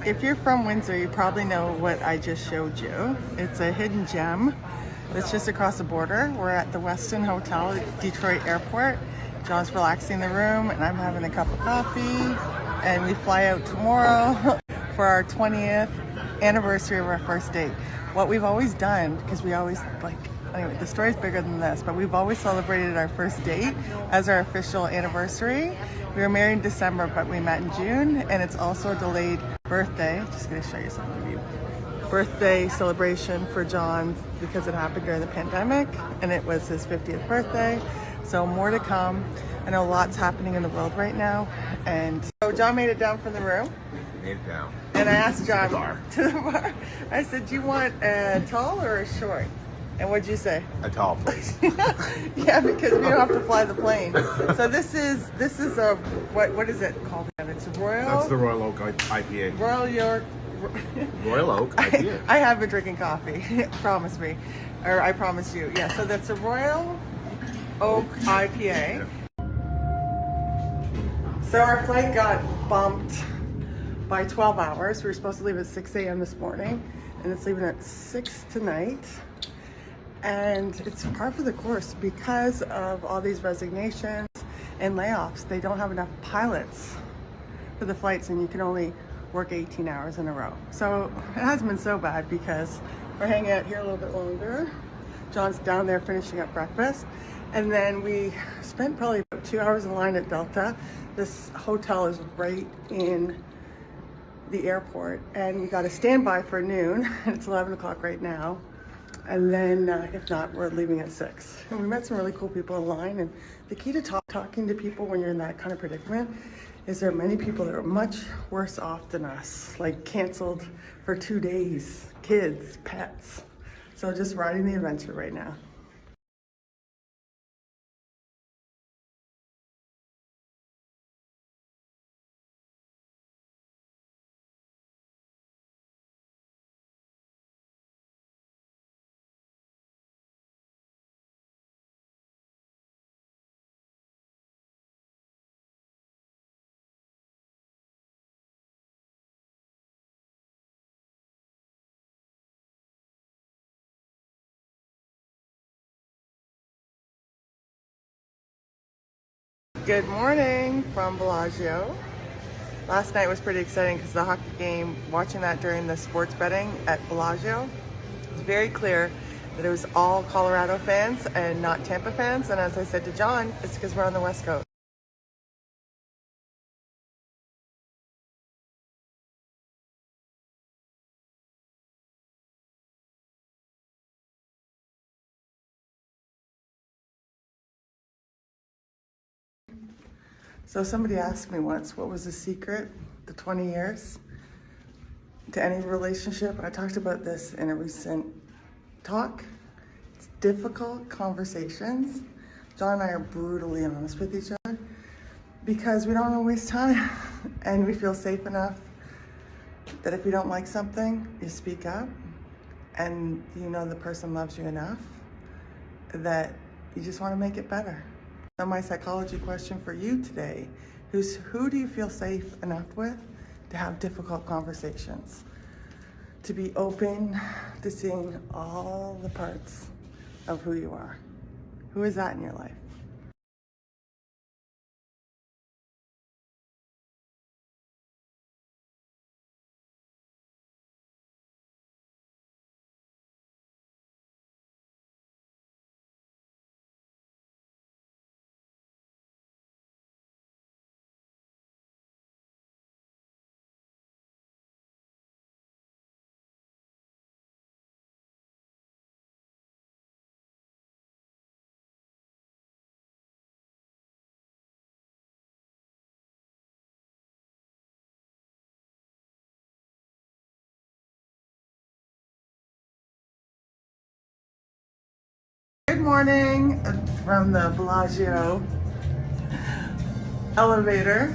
If you're from Windsor, you probably know what I just showed you. It's a hidden gem that's just across the border. We're at the Westin Hotel at Detroit Airport. John's relaxing in the room and I'm having a cup of coffee. And we fly out tomorrow for our 20th anniversary of our first date. What we've always done, because we always anyway, the story's bigger than this, but we've always celebrated our first date as our official anniversary. We were married in December, but we met in June, and it's also a delayed birthday. Just gonna show you something of you. Birthday celebration for John because it happened during the pandemic, and it was his 50th birthday. So more to come. I know lots happening in the world right now, and so John made it down from the room. Made it down. And I asked John To the bar. to the bar. I said, "Do you want a tall or a short?" And what'd you say? A tall, please. Yeah, because we don't have to fly the plane. So this is a what is it called? It's Royal. That's the Royal Oak IPA. Royal York. Royal Oak IPA. I have been drinking coffee. Promise me, or I promise you. Yeah. So that's a Royal Oak IPA. So our flight got bumped by 12 hours. We were supposed to leave at 6 a.m. this morning, and it's leaving at 6 tonight. And it's par for the course because of all these resignations and layoffs. They don't have enough pilots for the flights, and you can only work 18 hours in a row. So it hasn't been so bad because we're hanging out here a little bit longer. John's down there finishing up breakfast. And then we spent probably about 2 hours in line at Delta. This hotel is right in the airport, and we got a standby for noon. It's 11 o'clock right now. And then if not, we're leaving at 6. And we met some really cool people in line. And the key to talking to people when you're in that kind of predicament is there are many people that are much worse off than us, like canceled for 2 days, kids, pets. So just riding the adventure right now. Good morning from Bellagio. Last night was pretty exciting because the hockey game, watching that during the sports betting at Bellagio, it's very clear that it was all Colorado fans and not Tampa fans. And as I said to John, it's because we're on the West Coast. So somebody asked me once, what was the secret, the 20 years to any relationship? I talked about this in a recent talk. It's difficult conversations. John and I are brutally honest with each other because we don't want to waste time and we feel safe enough that if you don't like something, you speak up, and you know the person loves you enough that you just want to make it better. So my psychology question for you today is, who do you feel safe enough with to have difficult conversations? To be open to seeing all the parts of who you are. Who is that in your life? Good morning from the Bellagio elevator.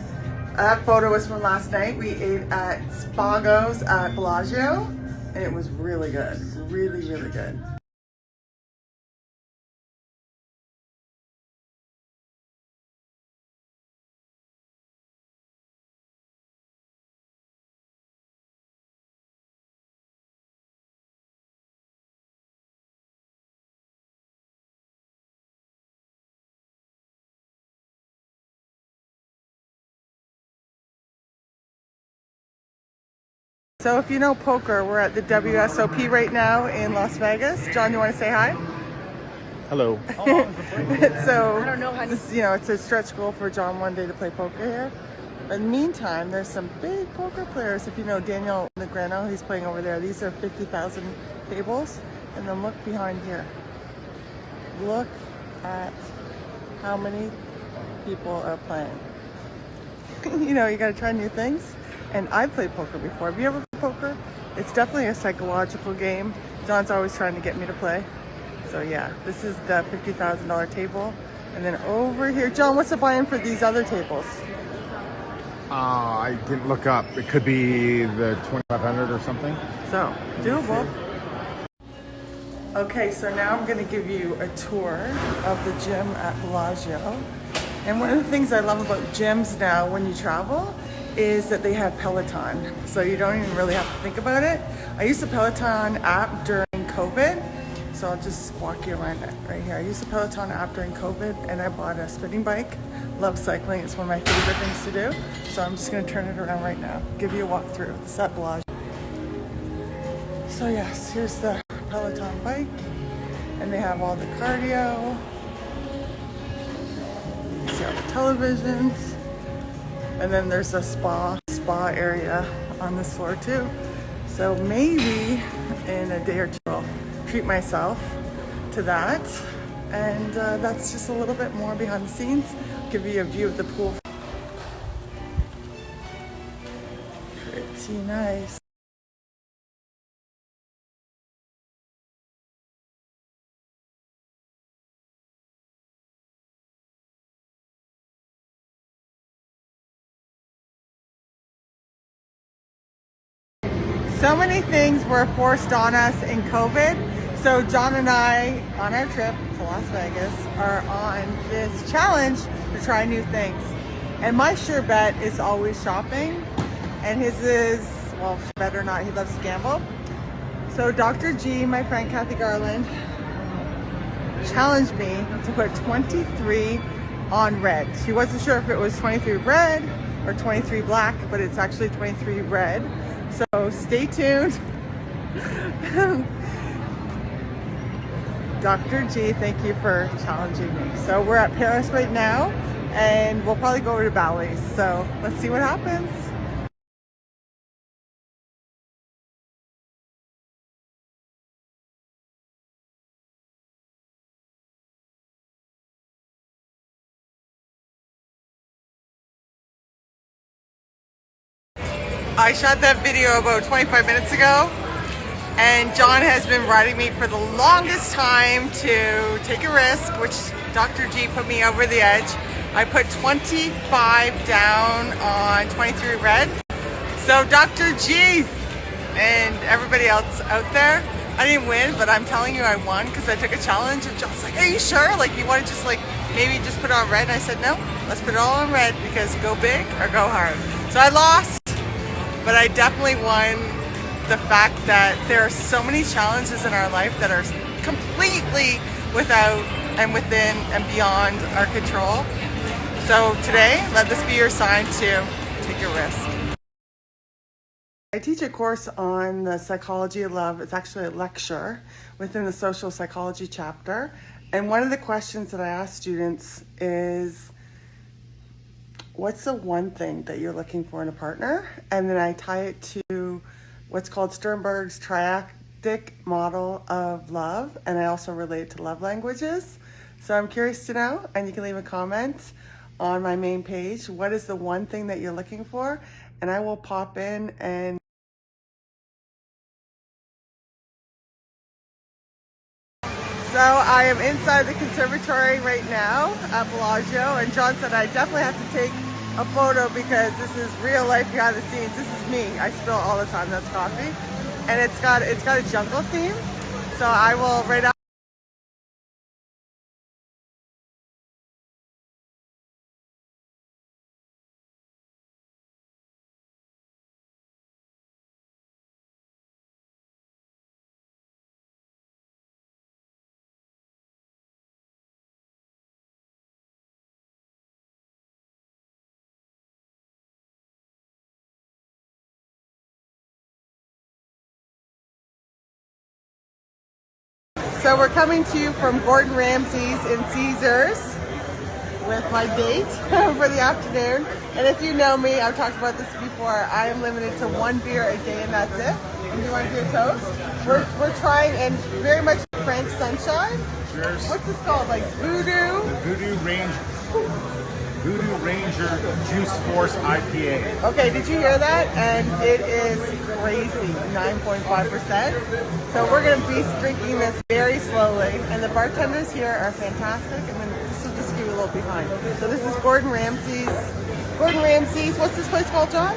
That photo was from last night. We ate at Spago's at Bellagio, and it was really good. Really, really good. So if you know poker, we're at the WSOP right now in Las Vegas. John, you want to say hi? Hello. So, I don't know how this, it's a stretch goal for John one day to play poker here. But in the meantime, there's some big poker players. If you know Daniel Negreanu, he's playing over there. These are 50,000 tables. And then look behind here. Look at how many people are playing. You got to try new things. And I've played poker before. Have you ever played poker? It's definitely a psychological game. John's always trying to get me to play. So yeah, this is the $50,000 table. And then over here, John, what's the buy-in for these other tables? I didn't look up. It could be the 2,500 or something. So, doable. Okay, so now I'm gonna give you a tour of the gym at Bellagio. And one of the things I love about gyms now when you travel is that they have Peloton. So you don't even really have to think about it. I used the Peloton app during COVID. So I'll just walk you around it right here. I used the Peloton app during COVID and I bought a spinning bike. Love cycling, it's one of my favorite things to do. So I'm just gonna turn it around right now. Give you a walkthrough. It's at Bellagio. So yes, here's the Peloton bike. And they have all the cardio. You see all the televisions. And then there's a spa area on this floor too. So maybe in a day or two I'll treat myself to that. And that's just a little bit more behind the scenes. Give you a view of the pool. Pretty nice. So many things were forced on us in COVID. So John and I, on our trip to Las Vegas, are on this challenge to try new things. And my sure bet is always shopping. And his is, well, bet or not, he loves to gamble. So Dr. G, my friend Kathy Garland, challenged me to put 23 on red. She wasn't sure if it was 23 red or 23 black, but it's actually 23 red. So stay tuned. Dr. G, thank you for challenging me. So we're at Paris right now, and we'll probably go over to Bally's. So let's see what happens. I shot that video about 25 minutes ago, and John has been riding me for the longest time to take a risk, which Dr. G put me over the edge. I put 25 down on 23 red. So Dr. G and everybody else out there, I didn't win, but I'm telling you I won because I took a challenge, and John's like, are you sure? Like, you want to just maybe just put it on red? And I said, no, let's put it all on red because go big or go hard. So I lost. But I definitely won the fact that there are so many challenges in our life that are completely without and within and beyond our control. So today, let this be your sign to take a risk. I teach a course on the psychology of love. It's actually a lecture within the social psychology chapter. And one of the questions that I ask students is, what's the one thing that you're looking for in a partner? And then I tie it to what's called Sternberg's triadic model of love. And I also relate it to love languages. So I'm curious to know, and you can leave a comment on my main page. What is the one thing that you're looking for? And I will pop in and so I am inside the conservatory right now at Bellagio, and John said I definitely have to take a photo because this is real life behind the scenes. This is me. I spill all the time. That's coffee, and it's got a jungle theme. So I will right after. So we're coming to you from Gordon Ramsay's in Caesars with my date for the afternoon. And if you know me, I've talked about this before, I am limited to 1 beer a day and that's it. And you want to do a toast? We're trying, and very much French sunshine. Cheers. What's this called? Like Voodoo? Voodoo Ranger Juice Force IPA. Okay, did you hear that? And it is crazy, 9.5%. So we're going to be drinking this very slowly. And the bartenders here are fantastic. And then this will just give you a little behind. So this is Gordon Ramsay's. Gordon Ramsay's, what's this place called, John?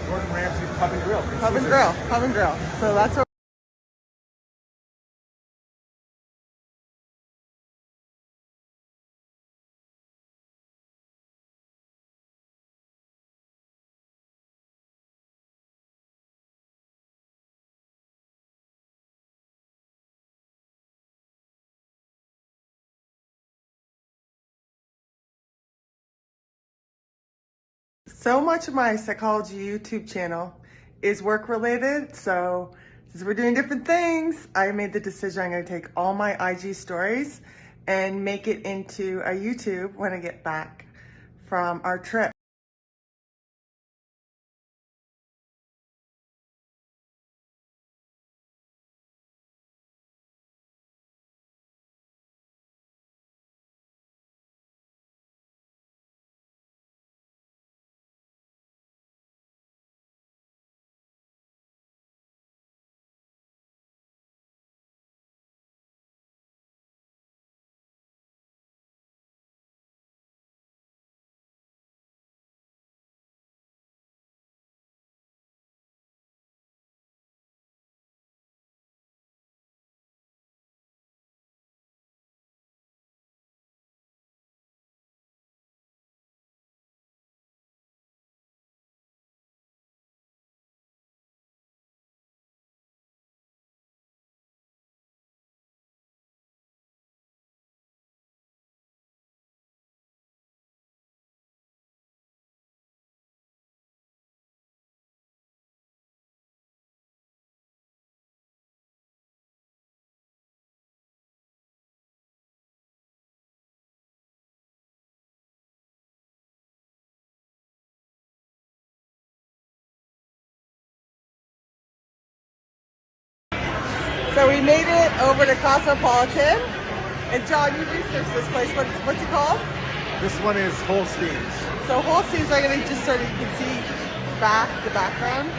Gordon Ramsay's Pub and Grill. Pub and Grill. So that's what. So much of my psychology YouTube channel is work related. So since we're doing different things, I made the decision I'm going to take all my IG stories and make it into a YouTube when I get back from our trip. So we made it over to Cosmopolitan. And John, you researched this place. What's it called? This one is Holstein's. So Holstein's, I'm going to just sort of, you can see the background.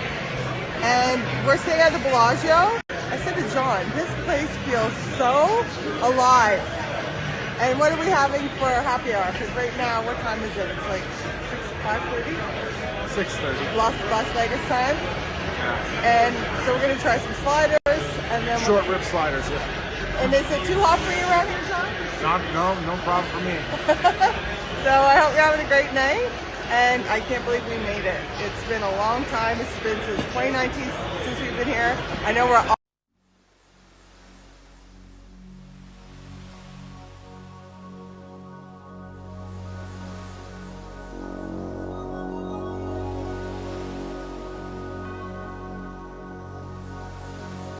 And we're staying at the Bellagio. I said to John, this place feels so alive. And what are we having for happy hour? Because right now, what time is it? It's like 5:30? 6:30. Las Vegas time. And so we're going to try some sliders. And then Short rib sliders, yeah. And is it too hot for you around here, John? No problem for me. So I hope you're having a great night. And I can't believe we made it. It's been a long time. It's been since 2019 since we've been here. I know we're all